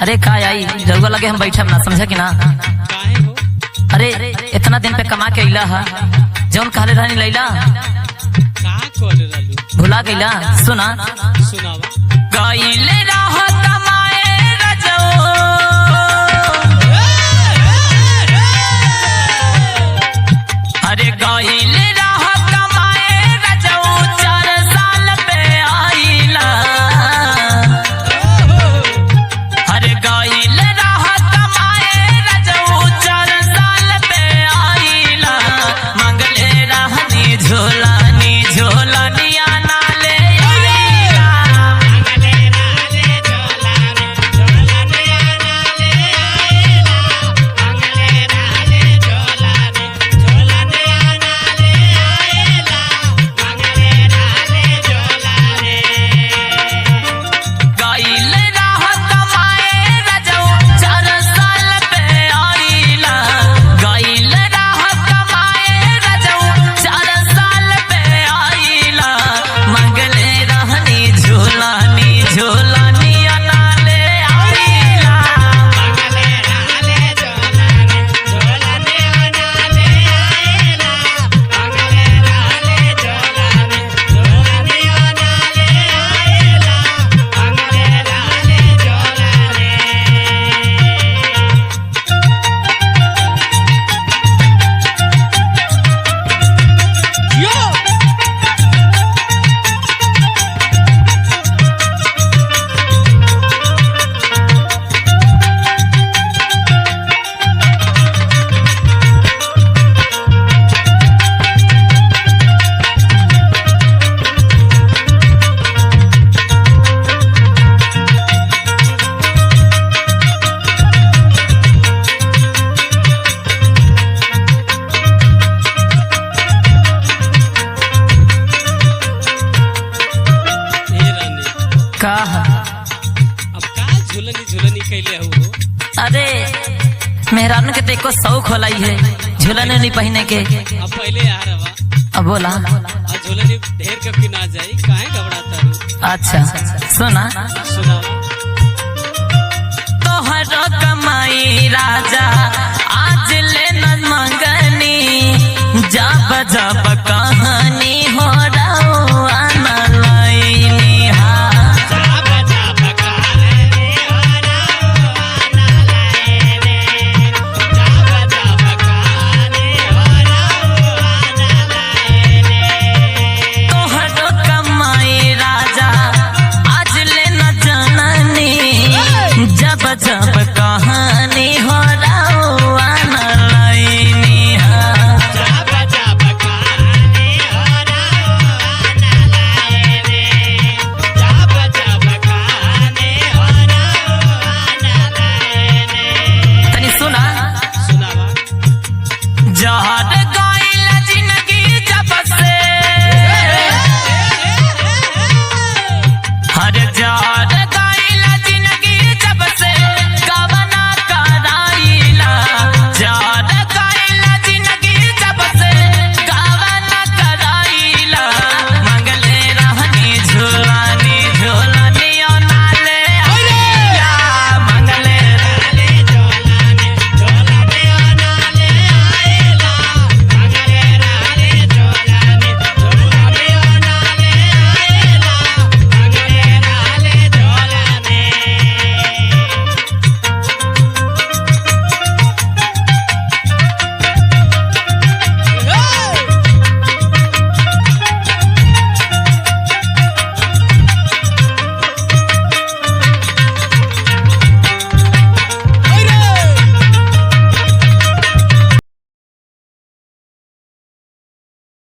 अरे का आई रउआ लगे हम बैठे ना, समझा कि ना। काहे हो? अरे इतना दिन पे कमा के अइला हा, जौन कहले रहनी लैला का कहले रहलू? भुला गइला। सुना सुनावा। गइले रह कमाए रजो, अरे गइले रह कमाए रजो, 4 साल पे आइला। अरे गइले रह कमाए रजो, 4 साल पे आइला। मंगले रहनी झोलानी झोलानिया ना ले आइला। गइले रह कमाए रजो, 4 साल पे आइला। गइले रह कमाए रजो, 4 साल पे आइला। मंगले रहनी झोलानी झोलानिया ना ले आइला। ए रानी, का अब का झुलनी झुलनी कैले हो? अरे मेहरान के देखो शौक होलाई है झूलने नहीं पहने के। अब पहले आ रहा अब बोला। और झुलनी ढेर कब की ना जाई, काहे घबराता रू? अच्छा सुना, सुनावा। तोहरो कमाई राजा